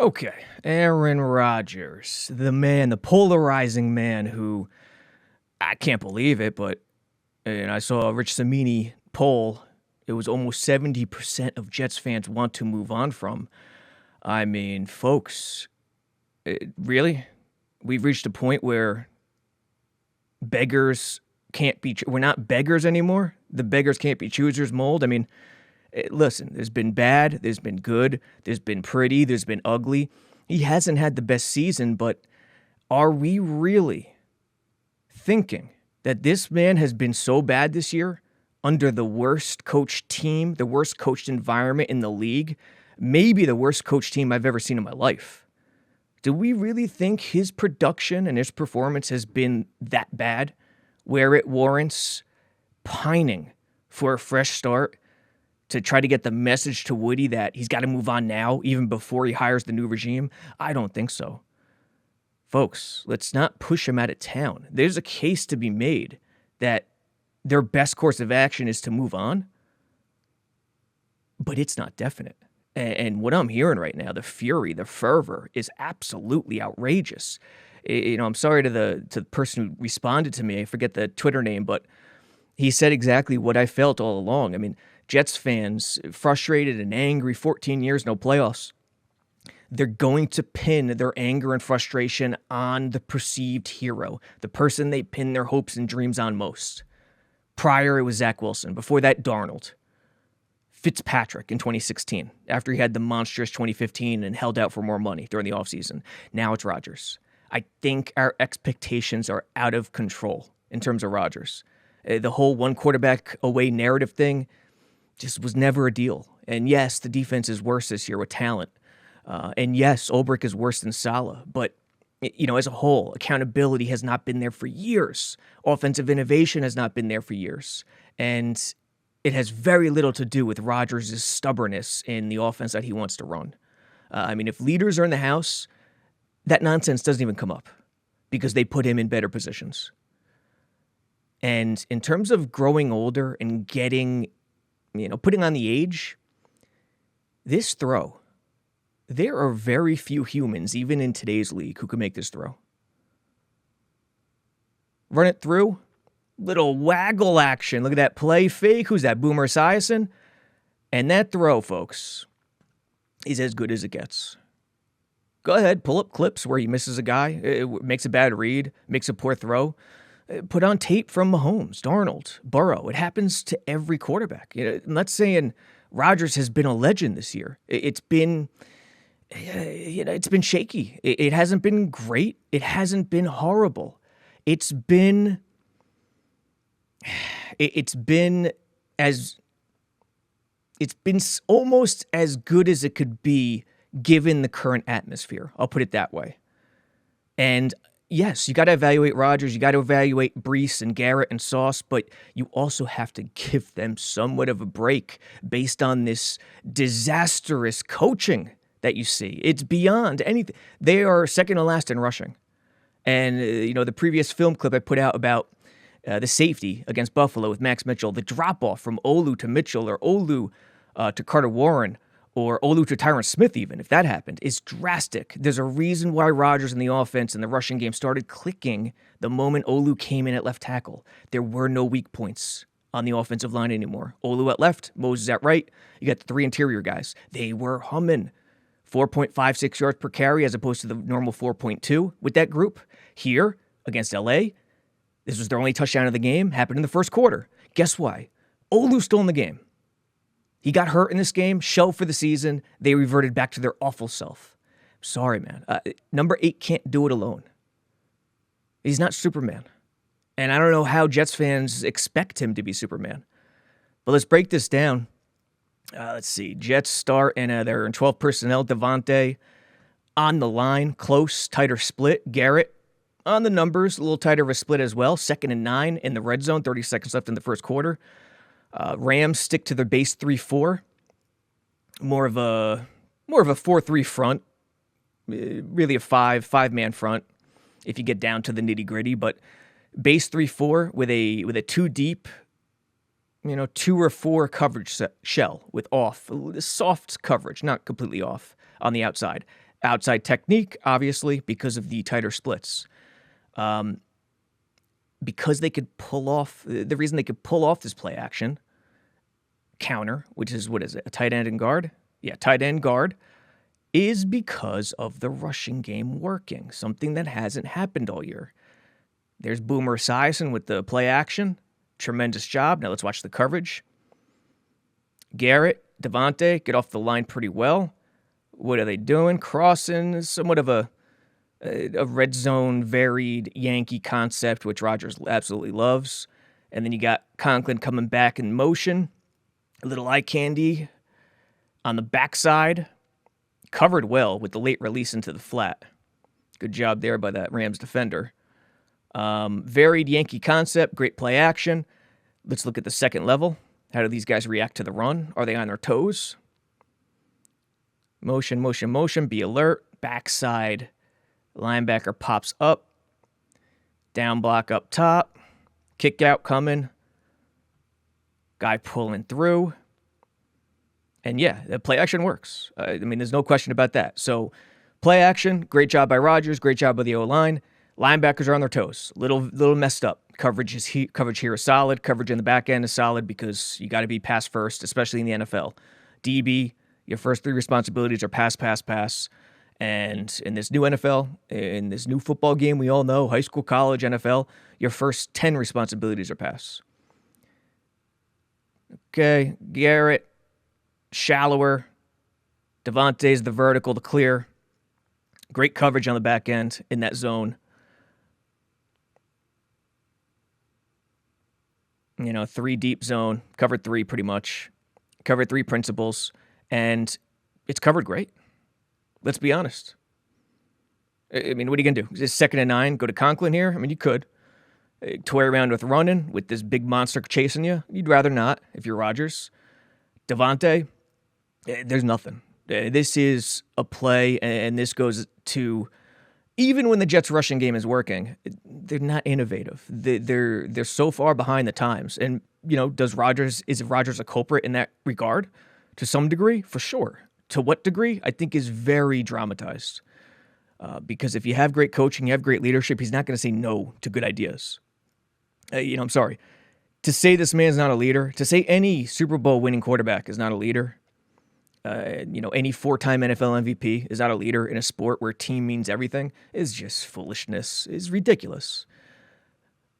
Okay, Aaron Rodgers, the man, the polarizing man who I can't believe it, but and I saw a Rich Samini poll. It was almost 70% of Jets fans want to move on from. I mean, folks, really? We've reached a point where beggars can't be, we're not beggars anymore. The beggars can't be choosers mold. I mean, listen, there's been bad, there's been good, there's been pretty, there's been ugly. He hasn't had the best season, but are we really thinking that this man has been so bad this year under the worst coached team, the worst coached environment in the league, maybe the worst coached team I've ever seen in my life? Do we really think his production and his performance has been that bad where it warrants pining for a fresh start to try to get the message to Woody that he's got to move on now, even before he hires the new regime? I don't think so. Folks, let's not push him out of town. There's a case to be made that their best course of action is to move on, but it's not definite. And what I'm hearing right now, the fury, the fervor, is absolutely outrageous. I'm sorry to the person who responded to me. I forget the Twitter name, but he said exactly what I felt all along. I mean, Jets fans, frustrated and angry, 14 years, no playoffs. They're going to pin their anger and frustration on the perceived hero, the person they pin their hopes and dreams on most. Prior, it was Zach Wilson. Before that, Darnold. Fitzpatrick in 2016, after he had the monstrous 2015 and held out for more money during the offseason. Now it's Rodgers. I think our expectations are out of control in terms of Rodgers. The whole one quarterback away narrative thing just was never a deal. And yes, the defense is worse this year with talent. And yes, Ulbrich is worse than Saleh. But, as a whole, accountability has not been there for years. Offensive innovation has not been there for years. And it has very little to do with Rodgers' stubbornness in the offense that he wants to run. If leaders are in the house, that nonsense doesn't even come up because they put him in better positions. And in terms of growing older and getting, putting on the age, this throw, there are very few humans, even in today's league, who can make this throw. Run it through. Little waggle action. Look at that play fake. Who's that? Boomer Esiason. And that throw, folks, is as good as it gets. Go ahead, pull up clips where he misses a guy, makes a bad read, makes a poor throw. Put on tape from Mahomes, Darnold, Burrow. It happens to every quarterback. I'm not saying Rodgers has been a legend this year. It's been shaky. It hasn't been great. It hasn't been horrible. It's been almost as good as it could be given the current atmosphere. I'll put it that way. And yes, you got to evaluate Rodgers. You got to evaluate Brees and Garrett and Sauce, but you also have to give them somewhat of a break based on this disastrous coaching that you see. It's beyond anything. They are second to last in rushing. And, the previous film clip I put out about the safety against Buffalo with Max Mitchell, the drop-off from Olu to Mitchell or Olu to Carter Warren or Olu to Tyron Smith even, if that happened, is drastic. There's a reason why Rodgers in the offense and the rushing game started clicking the moment Olu came in at left tackle. There were no weak points on the offensive line anymore. Olu at left, Moses at right. You got the three interior guys. They were humming. 4.56 yards per carry as opposed to the normal 4.2 with that group. Here, against LA, this was their only touchdown of the game. Happened in the first quarter. Guess why? Olu stole in the game. He got hurt in this game, shelved for the season. They reverted back to their awful self. Sorry, man. Number 8 can't do it alone. He's not Superman. And I don't know how Jets fans expect him to be Superman. But let's break this down. Let's see. Jets start, and they're in 12 personnel. Devontae on the line, close, tighter split. Garrett on the numbers, a little tighter of a split as well. 2nd and 9 in the red zone, 30 seconds left in the first quarter. Rams stick to their base 3-4. More of a 4-3 front. Really a five-man front if you get down to the nitty-gritty. But base 3-4 with a 2 deep, 2 or 4 coverage shell with off. Soft coverage, not completely off on the outside. outside technique, obviously, because of the tighter splits. Because they could pull off, the reason they could pull off this play action counter, which is, what is it, a tight end and guard? Yeah, tight end guard, is because of the rushing game working, something that hasn't happened all year. There's Boomer Esiason with the play action. Tremendous job. Now let's watch the coverage. Garrett, Devontae get off the line pretty well. What are they doing? Crossing, somewhat of a red zone varied Yankee concept, which Rodgers absolutely loves. And then you got Conklin coming back in motion. A little eye candy on the backside. Covered well with the late release into the flat. Good job there by that Rams defender. Varied Yankee concept, great play action. Let's look at the second level. How do these guys react to the run? Are they on their toes? Motion, motion, motion. Be alert. Backside. Linebacker pops up. Down block up top. Kick out coming. Guy pulling through. And yeah, the play action works. I mean, there's no question about that. So, play action, great job by Rodgers, great job by the O-line. Linebackers are on their toes. Little messed up. Coverage here is solid. Coverage in the back end is solid because you got to be pass first, especially in the NFL. DB, your first 3 responsibilities are pass, pass, pass. And in this new NFL, in this new football game, we all know, high school, college, NFL, your first 10 responsibilities are pass. Okay, Garrett, shallower. Devontae's the vertical, the clear. Great coverage on the back end in that zone. 3 deep zone, covered 3 pretty much. Covered 3 principles, and it's covered great. Let's be honest. I mean, what are you going to do? Is this 2nd and 9? Go to Conklin here? I mean, you could. Toy around with running with this big monster chasing you. You'd rather not if you're Rodgers. Devontae, there's nothing. This is a play, and this goes to, even when the Jets' rushing game is working, they're not innovative. They're so far behind the times. And, is Rodgers a culprit in that regard? To some degree, for sure. To what degree? I think is very dramatized. Because if you have great coaching, you have great leadership, he's not going to say no to good ideas. I'm sorry. To say this man's not a leader, to say any Super Bowl winning quarterback is not a leader, any 4-time NFL MVP is not a leader in a sport where team means everything, is just foolishness, is ridiculous.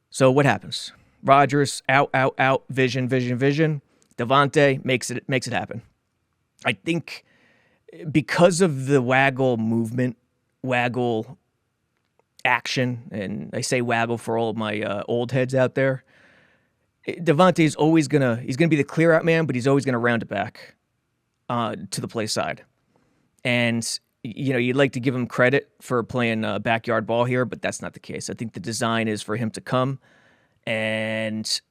So what happens? Rodgers, out, vision. Devontae makes it happen. I think because of the waggle movement, waggle action, and I say waggle for all of my old heads out there, Devontae's always he's gonna be the clear out man, but he's always gonna round it back to the play side. And you'd like to give him credit for playing backyard ball here, but that's not the case. I think the design is for him to come, and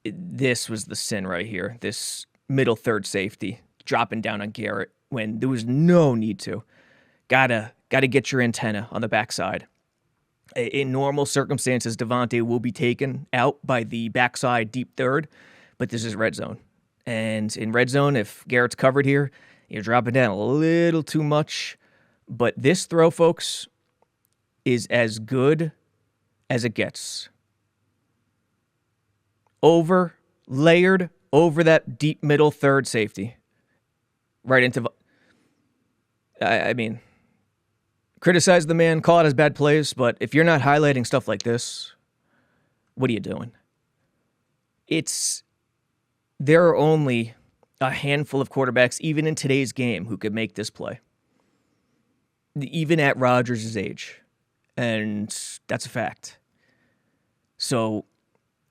this was the sin right here. This middle third safety dropping down on Garrett when there was no need to. Gotta get your antenna on the backside. In normal circumstances, Devontae will be taken out by the backside deep third, but this is red zone. And in red zone, if Garrett's covered here, you're dropping down a little too much. But this throw, folks, is as good as it gets. Layered over that deep middle third safety. Right into... I mean... Criticize the man, call it as bad plays, but if you're not highlighting stuff like this, what are you doing? There are only a handful of quarterbacks, even in today's game, who could make this play. Even at Rodgers' age. And that's a fact. So,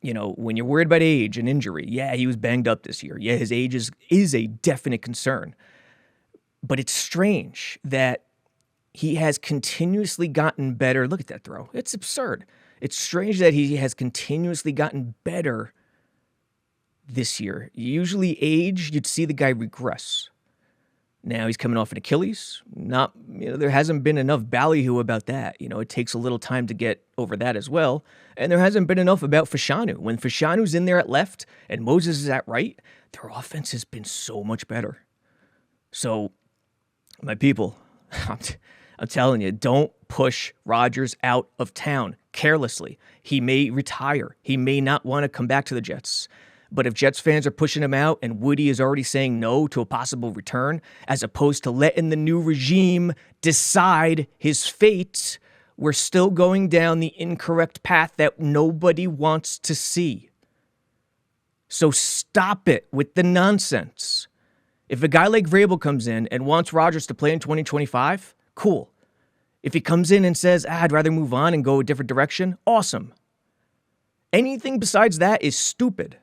when you're worried about age and injury, yeah, he was banged up this year. Yeah, his age is a definite concern. But it's strange that he has continuously gotten better. Look at that throw. It's absurd. It's strange that he has continuously gotten better this year. Usually age, you'd see the guy regress. Now he's coming off an Achilles. There hasn't been enough ballyhoo about that. It takes a little time to get over that as well. And there hasn't been enough about Fashanu. When Fashanu's in there at left and Moses is at right, their offense has been so much better. So, my people, I'm telling you, don't push Rodgers out of town carelessly. He may retire. He may not want to come back to the Jets. But if Jets fans are pushing him out and Woody is already saying no to a possible return, as opposed to letting the new regime decide his fate, we're still going down the incorrect path that nobody wants to see. So stop it with the nonsense. If a guy like Vrabel comes in and wants Rodgers to play in 2025, cool. If he comes in and says, I'd rather move on and go a different direction, awesome. Anything besides that is stupid.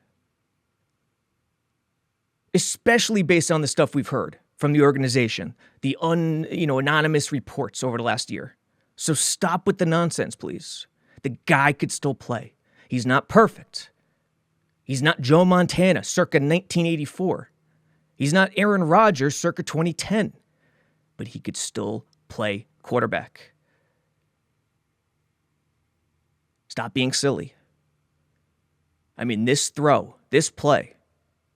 Especially based on the stuff we've heard from the organization, the anonymous reports over the last year. So stop with the nonsense, please. The guy could still play. He's not perfect. He's not Joe Montana circa 1984. He's not Aaron Rodgers circa 2010. But he could still play quarterback. Stop being silly. I mean, this throw, this play,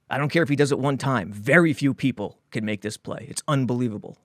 I don't care if he does it one time. Very few people can make this play. It's unbelievable.